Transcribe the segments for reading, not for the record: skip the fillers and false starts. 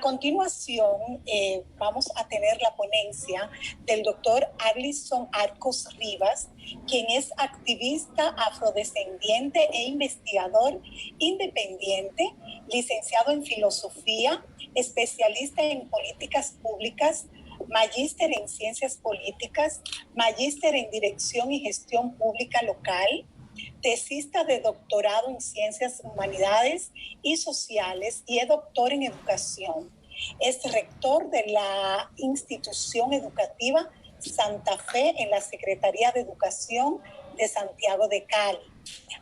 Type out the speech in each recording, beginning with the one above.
continuación, vamos a tener la ponencia del doctor Arlison Arcos Rivas, quien es activista afrodescendiente e investigador independiente, licenciado en filosofía, especialista en políticas públicas, magíster en ciencias políticas, magíster en dirección y gestión pública local, tesista de doctorado en Ciencias Humanidades y Sociales y es doctor en Educación. Es rector de la institución educativa Santa Fe en la Secretaría de Educación de Santiago de Cali.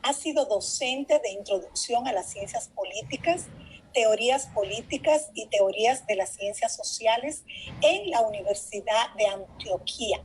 Ha sido docente de Introducción a las Ciencias Políticas, Teorías Políticas y Teorías de las Ciencias Sociales en la Universidad de Antioquia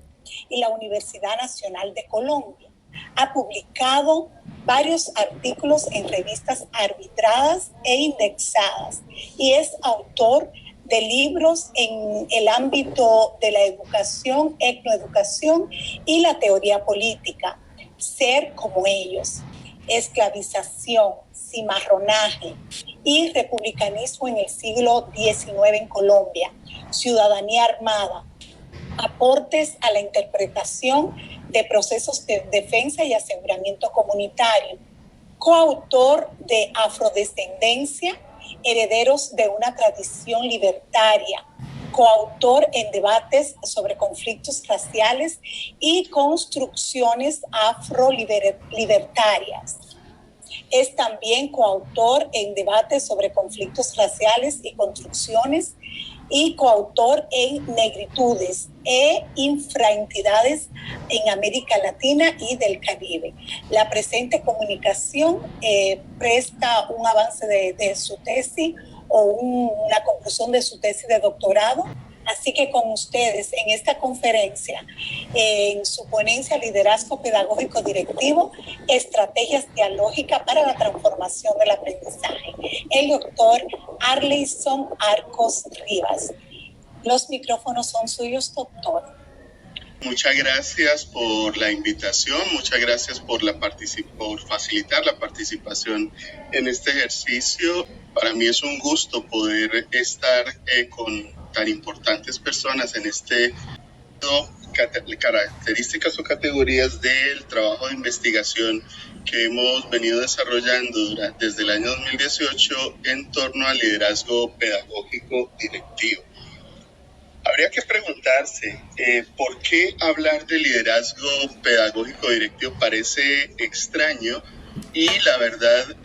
y la Universidad Nacional de Colombia. Ha publicado varios artículos en revistas arbitradas e indexadas y es autor de libros en el ámbito de la educación, etnoeducación y la teoría política. Ser como ellos, esclavización, cimarronaje y republicanismo en el siglo XIX en Colombia, ciudadanía armada, aportes a la interpretación de procesos de defensa y aseguramiento comunitario, coautor de Afrodescendencia, herederos de una tradición libertaria, coautor en debates sobre conflictos raciales y construcciones afrolibertarias. Es también coautor en debates sobre conflictos raciales y construcciones y coautor en Negritudes e infraentidades en América Latina y del Caribe. La presente comunicación presta un avance de su tesis o una conclusión de su tesis de doctorado. Así que con ustedes en esta conferencia, en su ponencia Liderazgo Pedagógico Directivo, Estrategias Dialógicas para la Transformación del Aprendizaje, el doctor Arlison Arcos Rivas. Los micrófonos son suyos, doctor. Muchas gracias por la invitación, muchas gracias por facilitar la participación en este ejercicio. Para mí es un gusto poder estar con tan importantes personas en características o categorías del trabajo de investigación que hemos venido desarrollando desde el año 2018 en torno al liderazgo pedagógico directivo. Habría que preguntarse por qué hablar de liderazgo pedagógico directivo parece extraño, y la verdad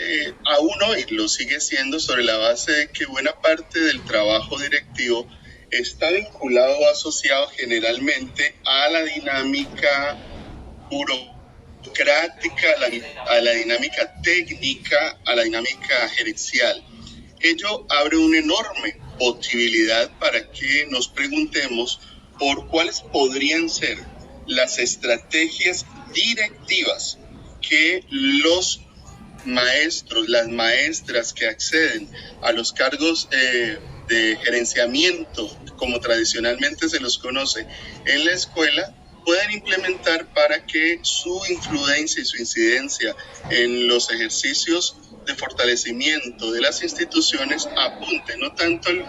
aún hoy lo sigue siendo, sobre la base de que buena parte del trabajo directivo está vinculado o asociado generalmente a la dinámica burocrática, a la dinámica técnica, a la dinámica gerencial. Ello abre una enorme posibilidad para que nos preguntemos por cuáles podrían ser las estrategias directivas que los maestros, las maestras que acceden a los cargos de gerenciamiento, como tradicionalmente se los conoce en la escuela, pueden implementar para que su influencia y su incidencia en los ejercicios de fortalecimiento de las instituciones apunte no tanto al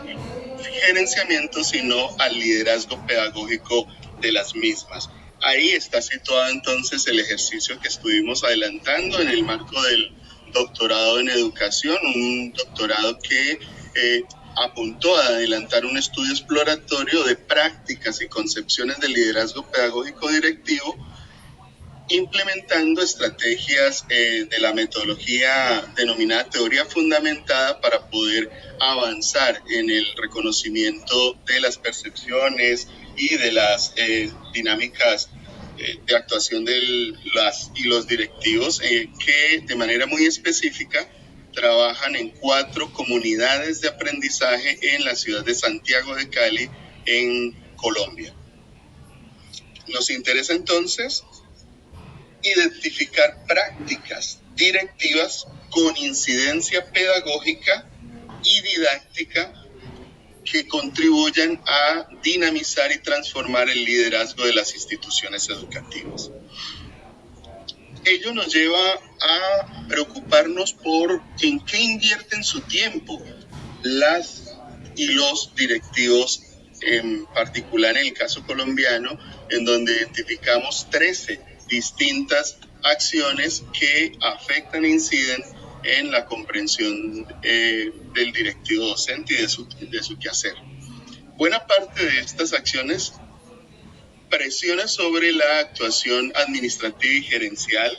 gerenciamiento, sino al liderazgo pedagógico de las mismas. Ahí está situado entonces el ejercicio que estuvimos adelantando en el marco del doctorado en educación, un doctorado que apuntó a adelantar un estudio exploratorio de prácticas y concepciones del liderazgo pedagógico directivo, implementando estrategias de la metodología denominada teoría fundamentada para poder avanzar en el reconocimiento de las percepciones y de las dinámicas de actuación de los directivos que de manera muy específica trabajan en 4 comunidades de aprendizaje en la ciudad de Santiago de Cali, en Colombia. Nos interesa entonces identificar prácticas directivas con incidencia pedagógica y didáctica que contribuyan a dinamizar y transformar el liderazgo de las instituciones educativas. Ello nos lleva a preocuparnos por en qué invierten su tiempo las y los directivos, en particular en el caso colombiano, en donde identificamos 13 distintas acciones que afectan e inciden en la comprensión del directivo docente y de su quehacer. Buena parte de estas acciones presiona sobre la actuación administrativa y gerencial,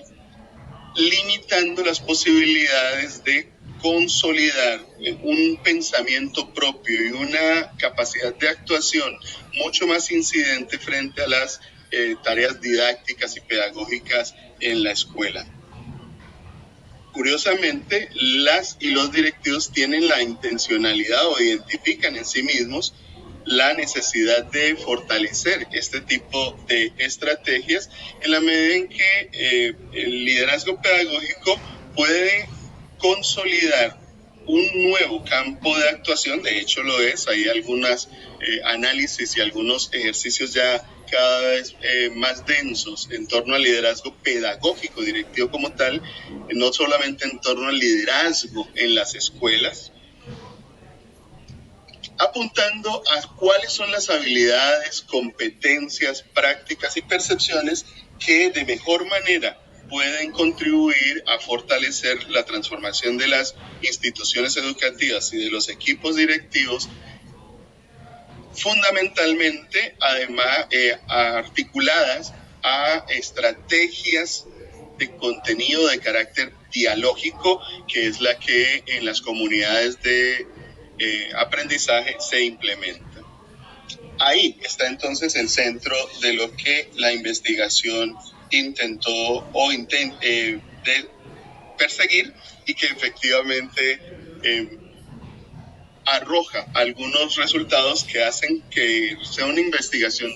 limitando las posibilidades de consolidar un pensamiento propio y una capacidad de actuación mucho más incidente frente a las tareas didácticas y pedagógicas en la escuela. Curiosamente, las y los directivos tienen la intencionalidad o identifican en sí mismos la necesidad de fortalecer este tipo de estrategias en la medida en que el liderazgo pedagógico puede consolidar un nuevo campo de actuación. De hecho lo es, hay algunos análisis y algunos ejercicios ya cada vez más densos en torno al liderazgo pedagógico directivo como tal, no solamente en torno al liderazgo en las escuelas, apuntando a cuáles son las habilidades, competencias, prácticas y percepciones que de mejor manera pueden contribuir a fortalecer la transformación de las instituciones educativas y de los equipos directivos, fundamentalmente, además, articuladas a estrategias de contenido de carácter dialógico, que es la que en las comunidades de aprendizaje se implementa. Ahí está entonces el centro de lo que la investigación intentó de perseguir y que efectivamente arroja algunos resultados que hacen que sea una investigación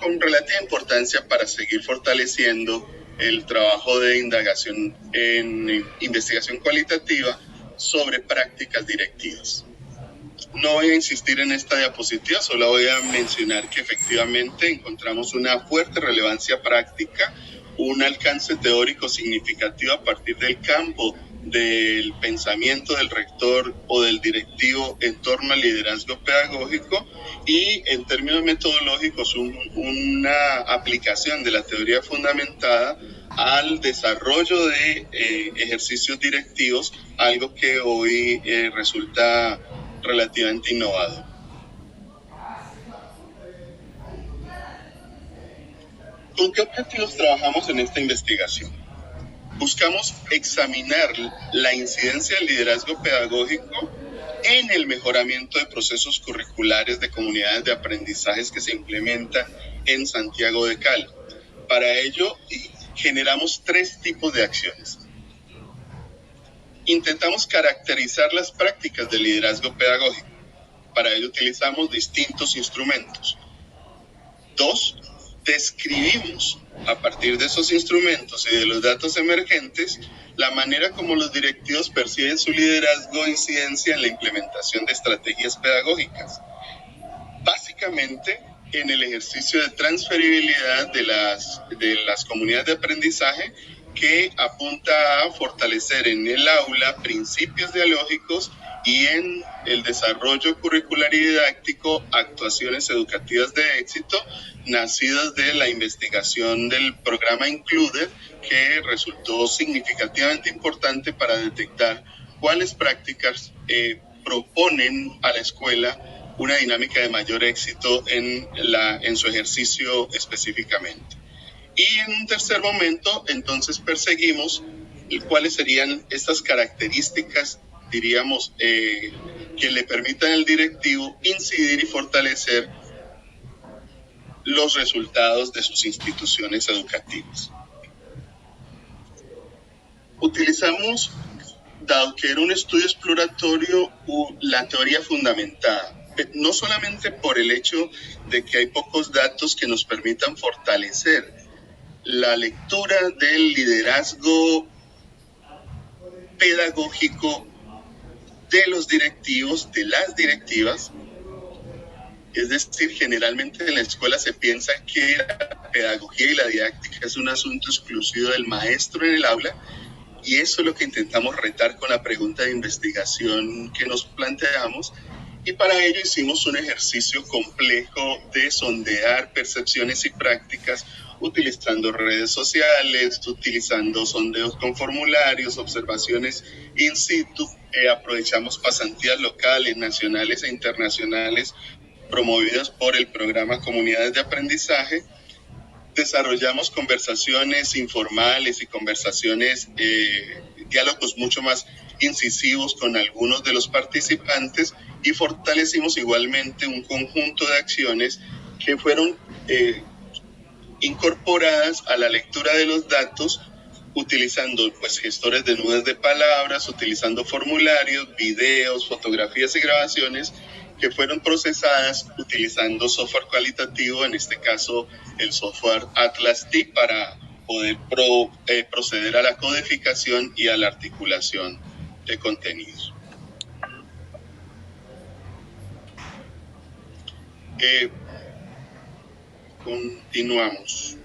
con relativa importancia para seguir fortaleciendo el trabajo de indagación en investigación cualitativa sobre prácticas directivas. No voy a insistir en esta diapositiva, solo voy a mencionar que efectivamente encontramos una fuerte relevancia práctica, un alcance teórico significativo a partir del campo del pensamiento del rector o del directivo en torno al liderazgo pedagógico y en términos metodológicos una aplicación de la teoría fundamentada al desarrollo de ejercicios directivos, algo que hoy resulta relativamente innovador. ¿Con qué objetivos trabajamos en esta investigación? Buscamos examinar la incidencia del liderazgo pedagógico en el mejoramiento de procesos curriculares de comunidades de aprendizajes que se implementan en Santiago de Cali. Para ello, generamos 3 tipos de acciones. Intentamos caracterizar las prácticas del liderazgo pedagógico. Para ello utilizamos distintos instrumentos. 2, describimos a partir de esos instrumentos y de los datos emergentes la manera como los directivos perciben su liderazgo e incidencia en la implementación de estrategias pedagógicas. Básicamente, en el ejercicio de transferibilidad de las comunidades de aprendizaje que apunta a fortalecer en el aula principios dialógicos y en el desarrollo curricular y didáctico actuaciones educativas de éxito nacidas de la investigación del programa Included, que resultó significativamente importante para detectar cuáles prácticas proponen a la escuela una dinámica de mayor éxito en su ejercicio específicamente. Y en un tercer momento, entonces perseguimos cuáles serían estas características, diríamos, que le permitan al directivo incidir y fortalecer los resultados de sus instituciones educativas. Utilizamos, dado que era un estudio exploratorio, la teoría fundamentada, no solamente por el hecho de que hay pocos datos que nos permitan fortalecer la lectura del liderazgo pedagógico de los directivos, de las directivas. Es decir, generalmente en la escuela se piensa que la pedagogía y la didáctica es un asunto exclusivo del maestro en el aula, y eso es lo que intentamos retar con la pregunta de investigación que nos planteamos, Y para ello hicimos un ejercicio complejo de sondear percepciones y prácticas utilizando redes sociales, utilizando sondeos con formularios, observaciones in situ. Aprovechamos pasantías locales, nacionales e internacionales promovidas por el programa Comunidades de Aprendizaje. Desarrollamos conversaciones informales y diálogos mucho más incisivos con algunos de los participantes y fortalecimos igualmente un conjunto de acciones que fueron incorporadas a la lectura de los datos utilizando gestores de nubes de palabras, utilizando formularios, videos, fotografías y grabaciones que fueron procesadas utilizando software cualitativo, en este caso el software Atlas TIC, para poder proceder a la codificación y a la articulación de contenidos. Continuamos.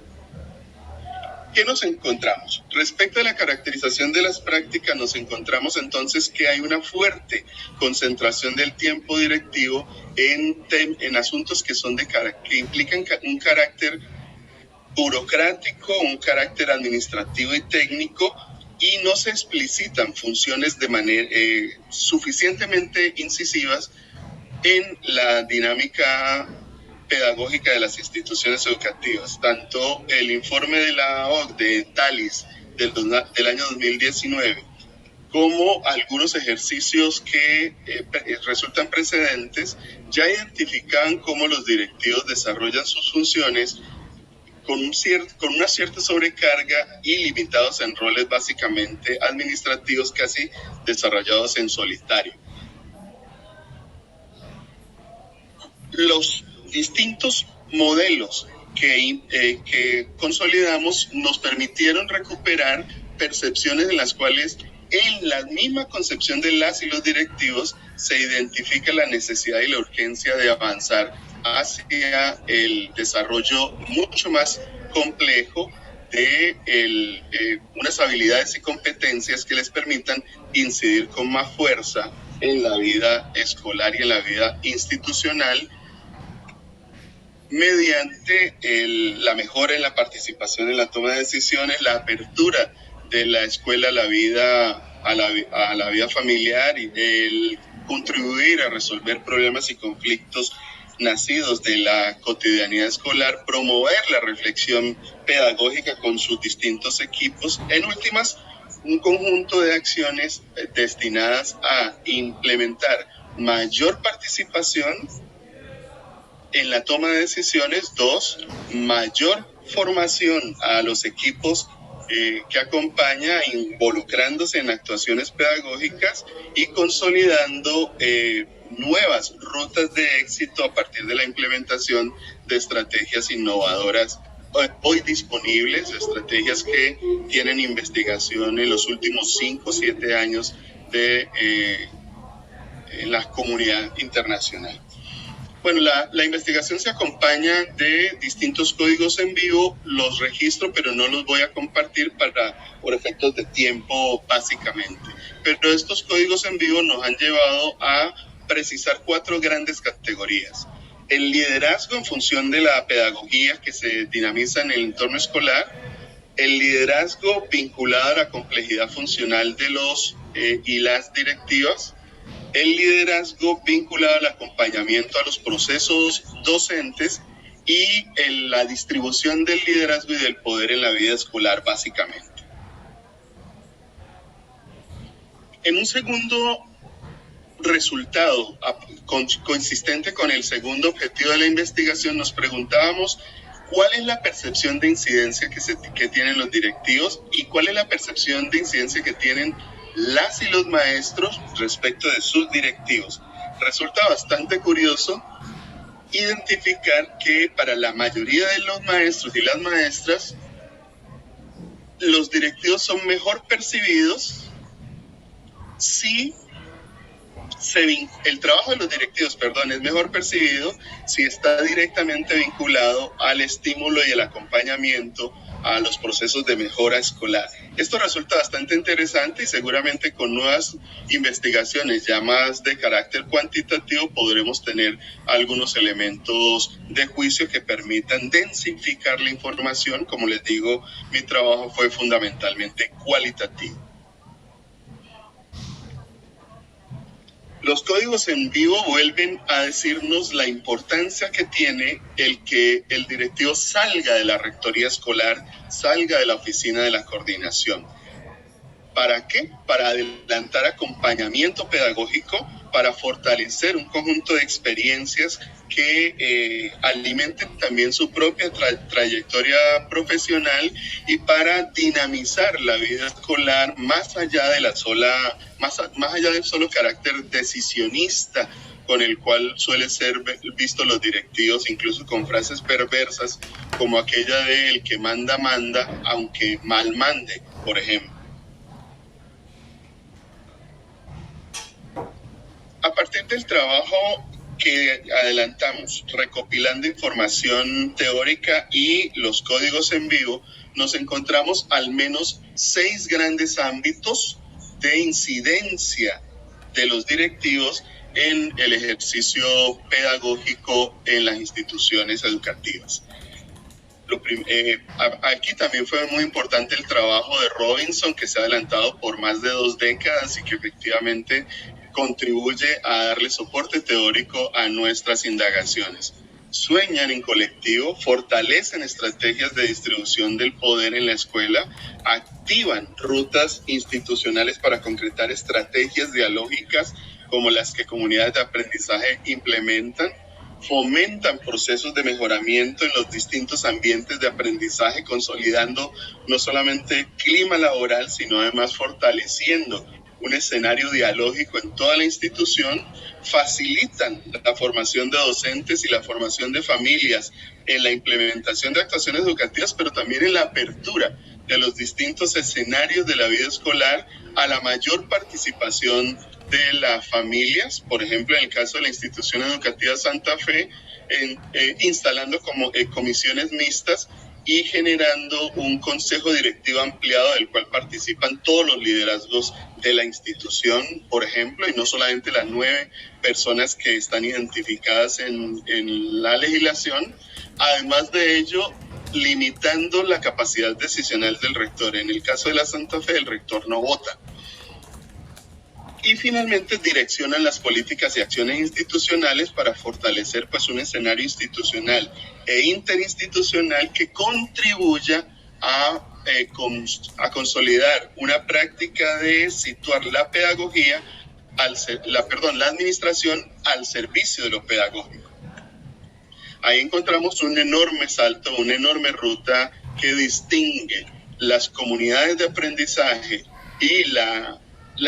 ¿Qué nos encontramos? Respecto a la caracterización de las prácticas, nos encontramos entonces que hay una fuerte concentración del tiempo directivo en asuntos que implican un carácter burocrático, un carácter administrativo y técnico, y no se explicitan funciones de manera suficientemente incisivas en la dinámica pedagógica de las instituciones educativas. Tanto el informe de la OCDE, TALIS, del año 2019, como algunos ejercicios que resultan precedentes, ya identifican cómo los directivos desarrollan sus funciones con una cierta sobrecarga y limitados en roles básicamente administrativos, casi desarrollados en solitario. Los distintos modelos que consolidamos nos permitieron recuperar percepciones en las cuales en la misma concepción de las y los directivos se identifica la necesidad y la urgencia de avanzar hacia el desarrollo mucho más complejo de unas habilidades y competencias que les permitan incidir con más fuerza en la vida escolar y en la vida institucional, mediante la mejora en la participación en la toma de decisiones, la apertura de la escuela a la vida familiar y el contribuir a resolver problemas y conflictos nacidos de la cotidianidad escolar, promover la reflexión pedagógica con sus distintos equipos. En últimas, un conjunto de acciones destinadas a implementar mayor participación en la toma de decisiones. 2, mayor formación a los equipos que acompaña, involucrándose en actuaciones pedagógicas y consolidando nuevas rutas de éxito a partir de la implementación de estrategias innovadoras hoy disponibles, estrategias que tienen investigación en los últimos 5 o 7 años en la comunidad internacional. Bueno, la investigación se acompaña de distintos códigos en vivo, los registro, pero no los voy a compartir por efectos de tiempo, básicamente. Pero estos códigos en vivo nos han llevado a precisar 4 grandes categorías. El liderazgo en función de la pedagogía que se dinamiza en el entorno escolar, el liderazgo vinculado a la complejidad funcional de los y las directivas, el liderazgo vinculado al acompañamiento a los procesos docentes y la distribución del liderazgo y del poder en la vida escolar, básicamente. En un segundo resultado, consistente con el segundo objetivo de la investigación, nos preguntábamos cuál es la percepción de incidencia que tienen los directivos y cuál es la percepción de incidencia que tienen las y los maestros respecto de sus directivos. Resulta bastante curioso identificar que para la mayoría de los maestros y las maestras, los directivos son mejor percibidos si el trabajo de los directivos, es mejor percibido si está directamente vinculado al estímulo y el acompañamiento a los procesos de mejora escolar. Esto resulta bastante interesante y seguramente con nuevas investigaciones ya más de carácter cuantitativo podremos tener algunos elementos de juicio que permitan densificar la información. Como les digo, mi trabajo fue fundamentalmente cualitativo. Los códigos en vivo vuelven a decirnos la importancia que tiene el que el directivo salga de la rectoría escolar, salga de la oficina de la coordinación. ¿Para qué? Para adelantar acompañamiento pedagógico, para fortalecer un conjunto de experiencias que alimenten también su propia trayectoria profesional y para dinamizar la vida escolar más allá de más allá del solo carácter decisionista con el cual suele ser visto los directivos, incluso con frases perversas como aquella de el que manda, manda, aunque mal mande, por ejemplo. A partir del trabajo que adelantamos, recopilando información teórica y los códigos en vivo, nos encontramos al menos 6 grandes ámbitos de incidencia de los directivos en el ejercicio pedagógico en las instituciones educativas. Aquí también fue muy importante el trabajo de Robinson, que se ha adelantado por más de 2 décadas y que efectivamente contribuye a darle soporte teórico a nuestras indagaciones. Sueñan en colectivo, fortalecen estrategias de distribución del poder en la escuela, activan rutas institucionales para concretar estrategias dialógicas como las que comunidades de aprendizaje implementan, fomentan procesos de mejoramiento en los distintos ambientes de aprendizaje, consolidando no solamente clima laboral, sino además fortaleciendo un escenario dialógico en toda la institución, facilitan la formación de docentes y la formación de familias en la implementación de actuaciones educativas, pero también en la apertura de los distintos escenarios de la vida escolar a la mayor participación de las familias, por ejemplo, en el caso de la institución educativa Santa Fe, instalando como comisiones mixtas y generando un consejo directivo ampliado del cual participan todos los liderazgos de la institución, por ejemplo, y no solamente las 9 personas que están identificadas en la legislación. Además de ello, limitando la capacidad decisional del rector. En el caso de la Santa Fe, el rector no vota. Y finalmente direccionan las políticas y acciones institucionales para fortalecer pues, un escenario institucional e interinstitucional que contribuya a consolidar una práctica de situar la pedagogía, la administración al servicio de lo pedagógico. Ahí encontramos un enorme salto, una enorme ruta que distingue las comunidades de aprendizaje y la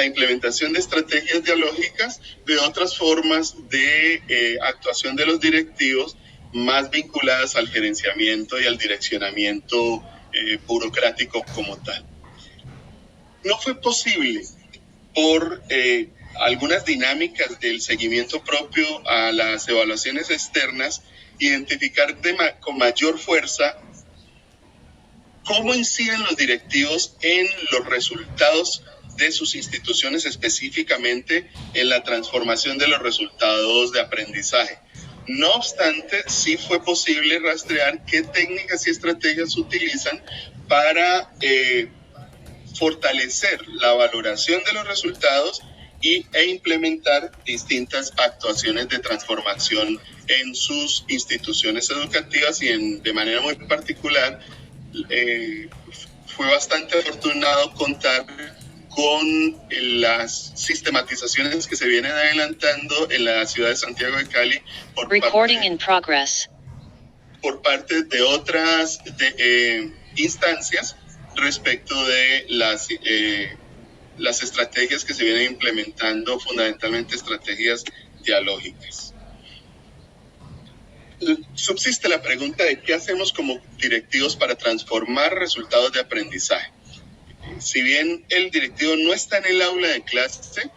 implementación de estrategias dialógicas de otras formas de actuación de los directivos más vinculadas al gerenciamiento y al direccionamiento burocrático como tal. No fue posible por algunas dinámicas del seguimiento propio a las evaluaciones externas identificar con mayor fuerza cómo inciden los directivos en los resultados de sus instituciones, específicamente en la transformación de los resultados de aprendizaje. No obstante, sí fue posible rastrear qué técnicas y estrategias utilizan para fortalecer la valoración de los resultados e implementar distintas actuaciones de transformación en sus instituciones educativas y de manera muy particular fue bastante afortunado contar con las sistematizaciones que se vienen adelantando en la ciudad de Santiago de Cali por parte de otras instancias respecto de las estrategias que se vienen implementando, fundamentalmente estrategias dialógicas. Subsiste la pregunta de qué hacemos como directivos para transformar resultados de aprendizaje. Si bien el directivo no está en el aula de clase,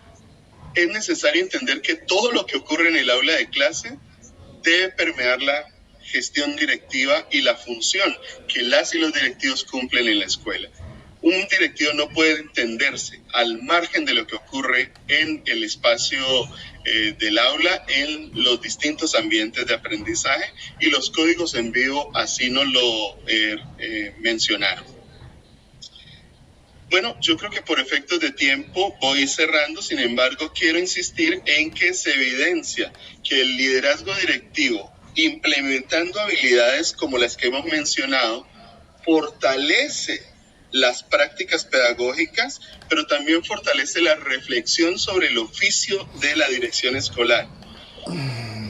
es necesario entender que todo lo que ocurre en el aula de clase debe permearla gestión directiva y la función que las y los directivos cumplen en la escuela. Un directivo no puede entenderse al margen de lo que ocurre en el espacio del aula, en los distintos ambientes de aprendizaje, y los códigos en vivo así nos lo mencionaron. Bueno, yo creo que por efectos de tiempo voy cerrando. Sin embargo, quiero insistir en que se evidencia que el liderazgo directivo, implementando habilidades como las que hemos mencionado, fortalece las prácticas pedagógicas, pero también fortalece la reflexión sobre el oficio de la dirección escolar.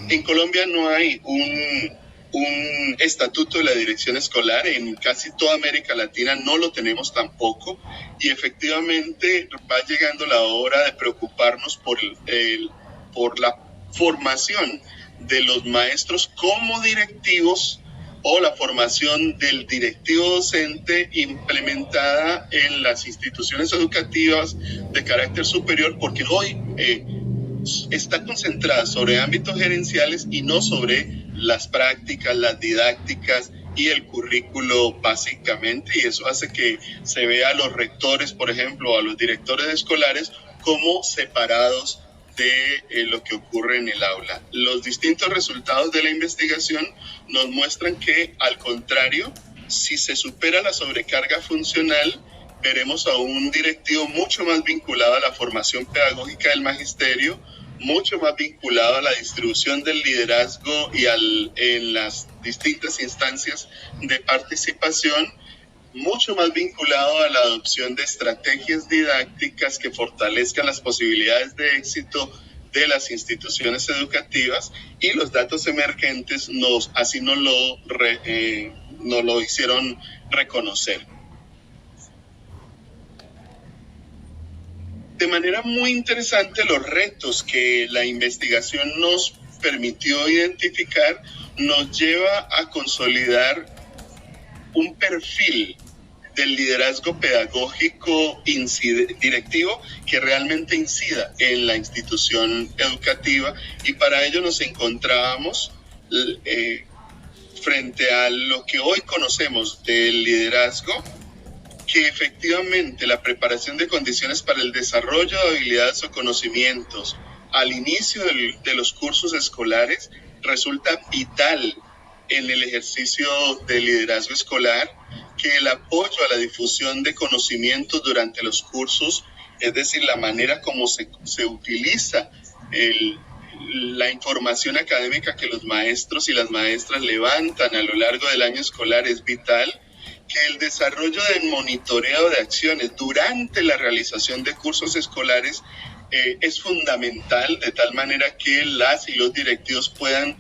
En Colombia no hay un estatuto de la dirección escolar, en casi toda América Latina no lo tenemos tampoco, y efectivamente va llegando la hora de preocuparnos por la formación de los maestros como directivos, o la formación del directivo docente implementada en las instituciones educativas de carácter superior, porque hoy está concentrada sobre ámbitos gerenciales y no sobre las prácticas, las didácticas y el currículo básicamente, y eso hace que se vea a los rectores, por ejemplo, a los directores escolares como separados de lo que ocurre en el aula. Los distintos resultados de la investigación nos muestran que, al contrario, si se supera la sobrecarga funcional, veremos a un directivo mucho más vinculado a la formación pedagógica del magisterio, mucho más vinculado a la distribución del liderazgo y en las distintas instancias de participación, mucho más vinculado a la adopción de estrategias didácticas que fortalezcan las posibilidades de éxito de las instituciones educativas, y los datos emergentes así nos lo hicieron reconocer. De manera muy interesante, los retos que la investigación nos permitió identificar nos lleva a consolidar un perfil del liderazgo pedagógico directivo que realmente incida en la institución educativa, y para ello nos encontrábamos frente a lo que hoy conocemos del liderazgo, que efectivamente la preparación de condiciones para el desarrollo de habilidades o conocimientos al inicio de los cursos escolares resulta vital en el ejercicio del liderazgo escolar, que el apoyo a la difusión de conocimientos durante los cursos, es decir, la manera como se utiliza la información académica que los maestros y las maestras levantan a lo largo del año escolar, es vital, que el desarrollo del monitoreo de acciones durante la realización de cursos escolares es fundamental, de tal manera que las y los directivos puedan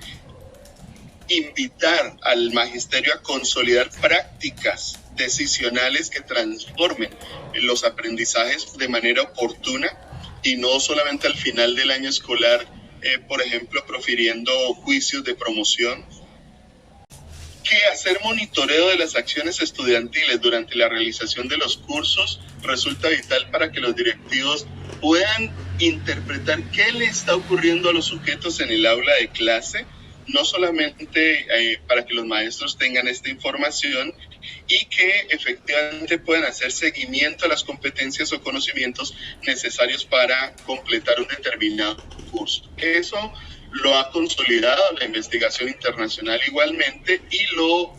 invitar al magisterio a consolidar prácticas decisionales que transformen los aprendizajes de manera oportuna, y no solamente al final del año escolar, por ejemplo, profiriendo juicios de promoción. Que hacer monitoreo de las acciones estudiantiles durante la realización de los cursos resulta vital para que los directivos puedan interpretar qué le está ocurriendo a los sujetos en el aula de clase, no solamente para que los maestros tengan esta información y que efectivamente puedan hacer seguimiento a las competencias o conocimientos necesarios para completar un determinado curso. Eso lo ha consolidado la investigación internacional igualmente, y lo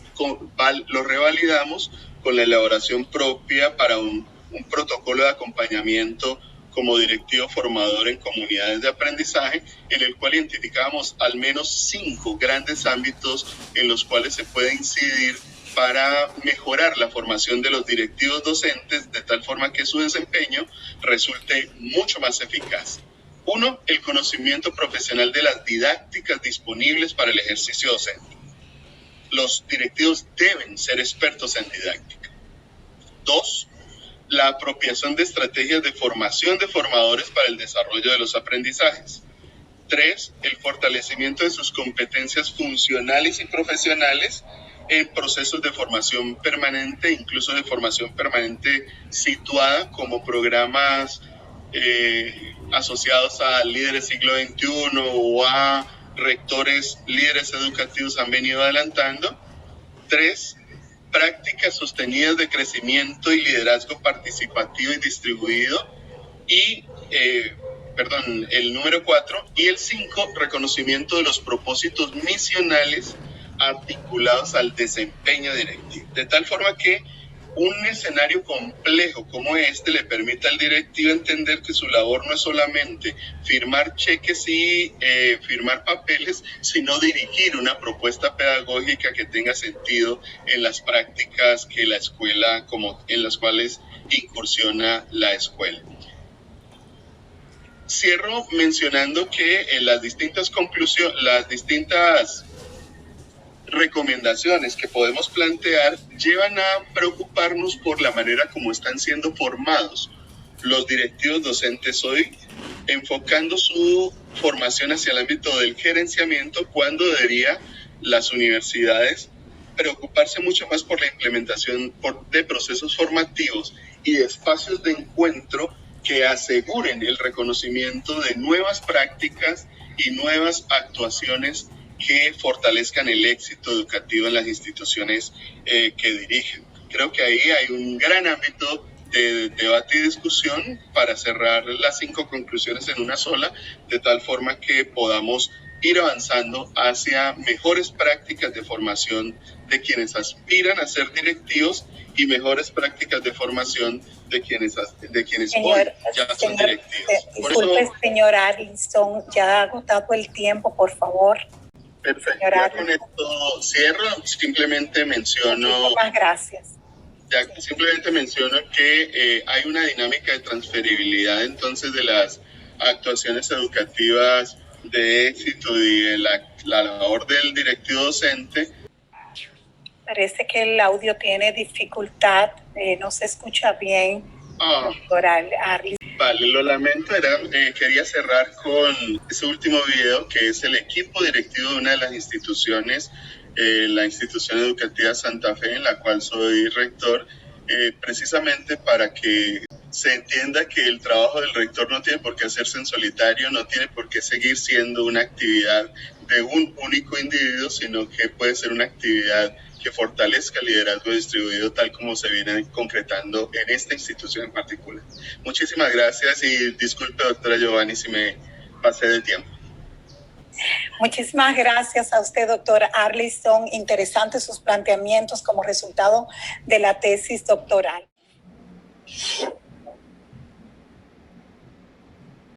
revalidamos con la elaboración propia para un protocolo de acompañamiento como directivo formador en comunidades de aprendizaje, en el cual identificamos al menos 5 grandes ámbitos en los cuales se puede incidir para mejorar la formación de los directivos docentes de tal forma que su desempeño resulte mucho más eficaz. 1. El conocimiento profesional de las didácticas disponibles para el ejercicio docente. Los directivos deben ser expertos en didáctica. 2. La apropiación de estrategias de formación de formadores para el desarrollo de los aprendizajes. 3. El fortalecimiento de sus competencias funcionales y profesionales en procesos de formación permanente, incluso de formación permanente situada, como programas asociados a Líderes Siglo XXI o a rectores, líderes educativos han venido adelantando. 3, prácticas sostenidas de crecimiento y liderazgo participativo y distribuido. Y, el número 4. Y el 5, reconocimiento de los propósitos misionales articulados al desempeño directivo. De tal forma que un escenario complejo como este le permite al directivo entender que su labor no es solamente firmar cheques y firmar papeles, sino dirigir una propuesta pedagógica que tenga sentido en las prácticas que la escuela, en las cuales incursiona la escuela. Cierro mencionando que las distintas recomendaciones que podemos plantear llevan a preocuparnos por la manera como están siendo formados los directivos docentes hoy, enfocando su formación hacia el ámbito del gerenciamiento, cuando debería las universidades preocuparse mucho más por la implementación de procesos formativos y de espacios de encuentro que aseguren el reconocimiento de nuevas prácticas y nuevas actuaciones que fortalezcan el éxito educativo en las instituciones que dirigen. Creo que ahí hay un gran ámbito de debate y discusión para cerrar las 5 conclusiones en una sola, de tal forma que podamos ir avanzando hacia mejores prácticas de formación de quienes aspiran a ser directivos y mejores prácticas de formación de quienes hoy ya son directivos. Disculpe, señor Arlisson, ya ha agotado el tiempo, por favor. Perfecto, ya con esto cierro, simplemente menciono... Muchísimas gracias. Ya simplemente menciono que hay una dinámica de transferibilidad entonces de las actuaciones educativas de éxito y de la labor del directivo docente. Parece que el audio tiene dificultad, no se escucha bien, doctora Arlis. Vale, lo lamento, quería cerrar con ese último video, que es el equipo directivo de una de las instituciones, la institución educativa Santa Fe, en la cual soy rector, precisamente para que se entienda que el trabajo del rector no tiene por qué hacerse en solitario, no tiene por qué seguir siendo una actividad de un único individuo, sino que puede ser una actividad que fortalezca el liderazgo distribuido tal como se viene concretando en esta institución en particular. Muchísimas gracias y disculpe, doctora Giovanni, si me pasé de tiempo. Muchísimas gracias a usted, doctor Arlisson. Interesantes sus planteamientos como resultado de la tesis doctoral.